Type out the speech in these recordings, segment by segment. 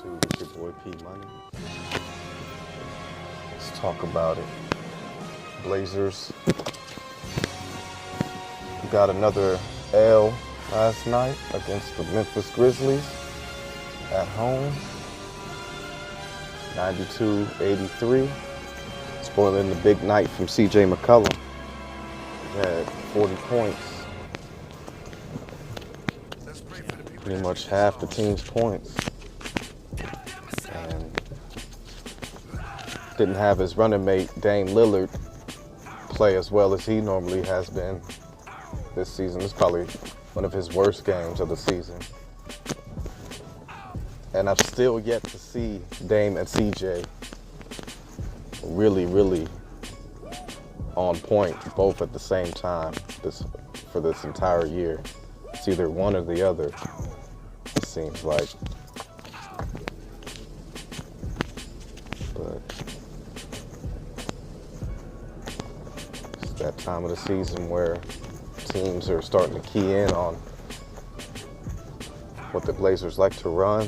YouTube. It's your boy P Money. Let's talk about it. Blazers got another L last night against the Memphis Grizzlies at home. 92-83. Spoiling the big night from CJ McCollum. He had 40 points. Pretty much half the team's points. And didn't have his running mate, Dame Lillard, play as well as he normally has been this season. It's probably one of his worst games of the season. And I've still yet to see Dame and CJ really on point, both at the same time for this entire year. It's either one or the other, it seems like. But it's that time of the season where teams are starting to key in on what the Blazers like to run.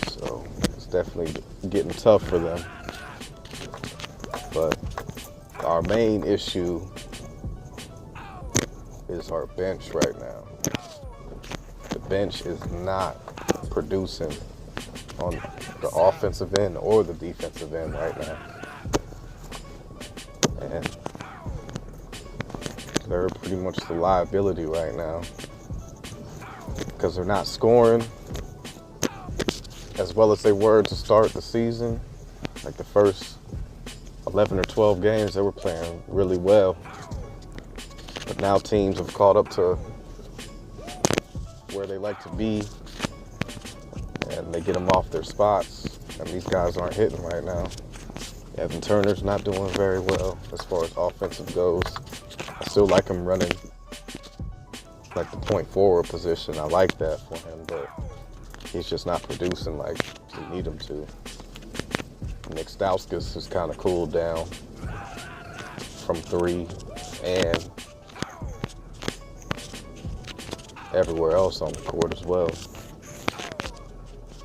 So it's definitely getting tough for them. But our main issue is our bench right now. The bench is not producing on the offensive end or the defensive end right now. And they're pretty much the liability right now because they're not scoring as well as they were to start the season. Like the first 11 or 12 games, they were playing really well. But now teams have caught up to where they like to be, and they get them off their spots, and these guys aren't hitting right now. Evan Turner's not doing very well as far as offensive goes. I still like him running like the point forward position. I like that for him, but he's just not producing like you need him to. Nick Stauskas has kind of cooled down from three and everywhere else on the court as well.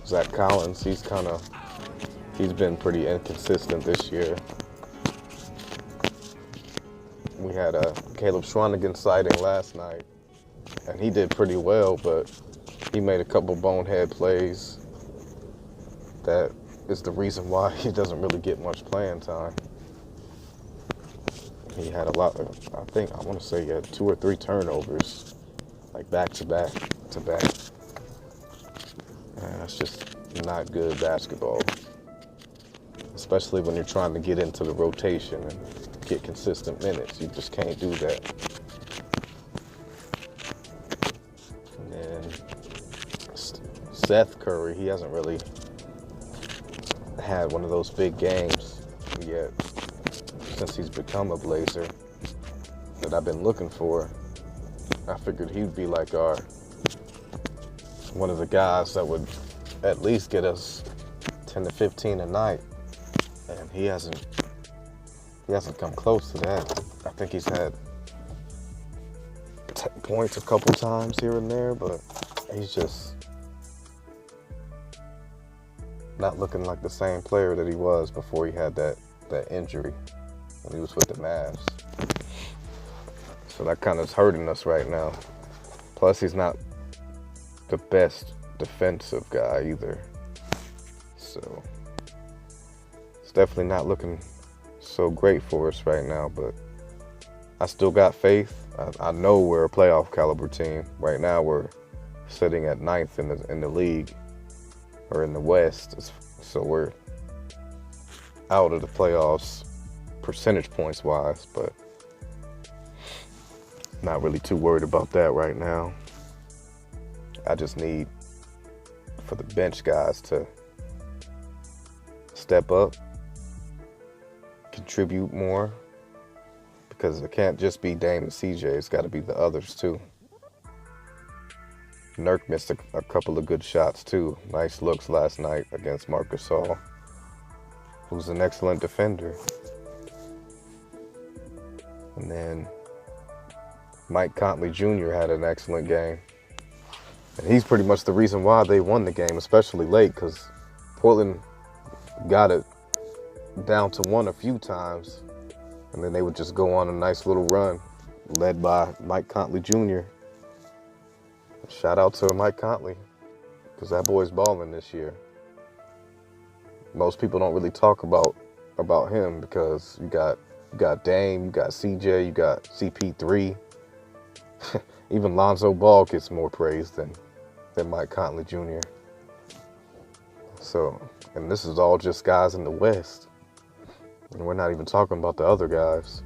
Zach Collins, he's been pretty inconsistent this year. We had a Caleb Schwanigan sighting last night, and he did pretty well, but he made a couple bonehead plays that is the reason why he doesn't really get much playing time. He had a lot of, I want to say he had 2 or 3 turnovers, like back to back. And that's just not good basketball, especially when you're trying to get into the rotation and get consistent minutes. You just can't do that. And then Seth Curry, he hasn't really had one of those big games yet since he's become a Blazer that I've been looking for. I figured he'd be like one of the guys that would at least get us 10 to 15 a night, and he hasn't come close to that. I think he's had 10 points a couple times here and there, but he's just not looking like the same player that he was before he had that injury when he was with the Mavs. So that kind of is hurting us right now. Plus, he's not the best defensive guy either. So it's definitely not looking so great for us right now, but I still got faith. I know we're a playoff caliber team. Right now, we're sitting at 9th in the league, or in the West, so we're out of the playoffs percentage points wise, but not really too worried about that right now. I just need for the bench guys to step up, contribute more, because it can't just be Dame and CJ, it's got to be the others too. Nurk missed a couple of good shots too. Nice looks last night against Marc Gasol, who's an excellent defender. And then Mike Conley Jr. had an excellent game. And he's pretty much the reason why they won the game, especially late, because Portland got it down to one a few times, and then they would just go on a nice little run, led by Mike Conley Jr. Shout out to Mike Conley, because that boy's balling this year. Most people don't really talk about him because you got Dame, you got CJ, you got CP3. Even Lonzo Ball gets more praise than Mike Conley Jr. So, and this is all just guys in the West. And we're not even talking about the other guys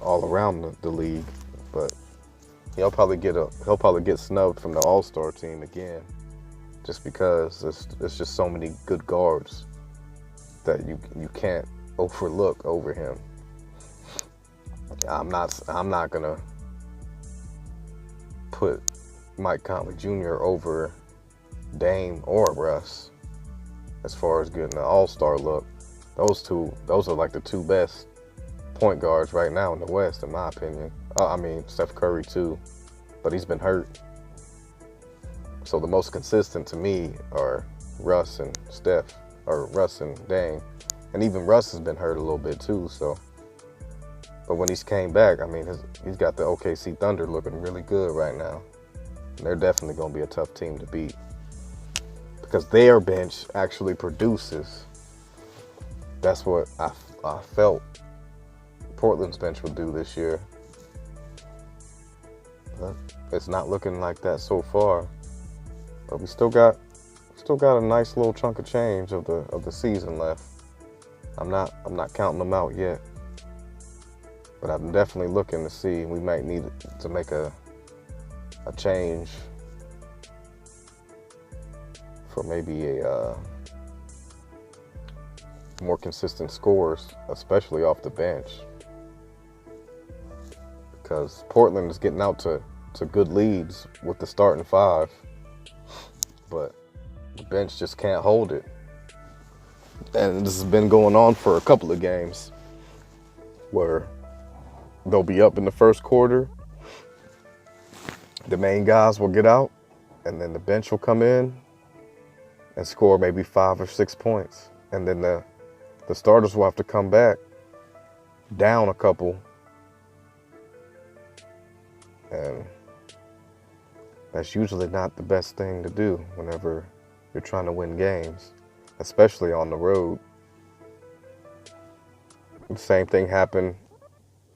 all around the league. But he'll probably get snubbed from the All-Star team again, just because there's just so many good guards that you can't overlook over him. I'm not gonna put Mike Conley Jr. over Dame or Russ as far as getting an All-Star look. Those are like the two best point guards right now in the West, in my opinion. I mean, Steph Curry too, but he's been hurt. So the most consistent to me are Russ and Steph, or Russ and Dame. And even Russ has been hurt a little bit too, so. But when he's came back, I mean, he's got the OKC Thunder looking really good right now. And they're definitely going to be a tough team to beat, because their bench actually produces. That's what I felt Portland's bench would do this year. But it's not looking like that so far. But we still got a nice little chunk of change of the season left. I'm not counting them out yet. But I'm definitely looking to see. We might need to make a change for maybe a more consistent scores, especially off the bench. Because Portland is getting out to good leads with the starting five, but the bench just can't hold it. And this has been going on for a couple of games where they'll be up in the first quarter, the main guys will get out, and then the bench will come in and score maybe 5 or 6 points. And then the starters will have to come back down a couple. And that's usually not the best thing to do whenever you're trying to win games, especially on the road. The same thing happened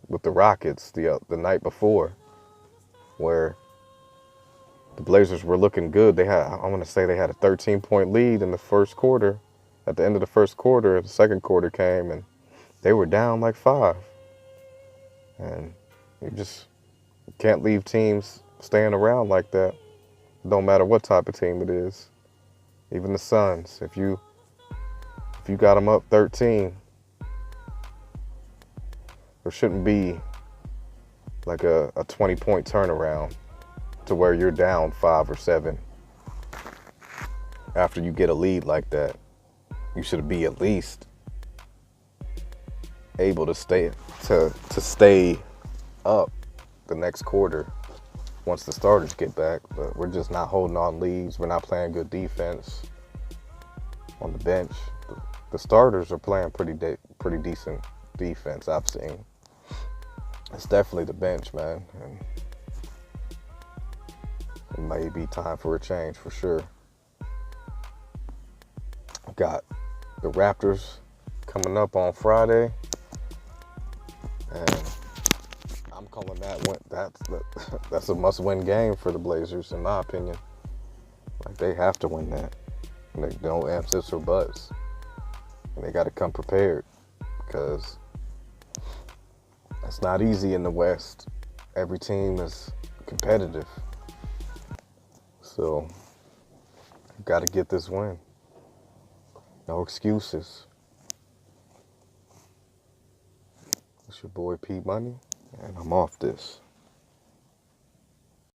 with the Rockets the night before, where the Blazers were looking good. I want to say they had a 13-point lead in the first quarter. At the end of the first quarter, the second quarter came, and they were down like 5. And you just can't leave teams staying around like that. It don't matter what type of team it is. Even the Suns, if you got them up 13, there shouldn't be like a 20-point turnaround to where you're down 5 or 7 after you get a lead like that. You should be at least able to stay up the next quarter once the starters get back. But we're just not holding on leads. We're not playing good defense on the bench. The starters are playing pretty decent defense, I've seen. It's definitely the bench, man. And it may be time for a change for sure. Got the Raptors coming up on Friday, and I'm calling that one. That's a must-win game for the Blazers, in my opinion. Like, they have to win that. Like, no ifs, ifs, or buts. And they got to come prepared, because it's not easy in the West. Every team is competitive, so got to get this win. No excuses. It's your boy P Money, and I'm off this.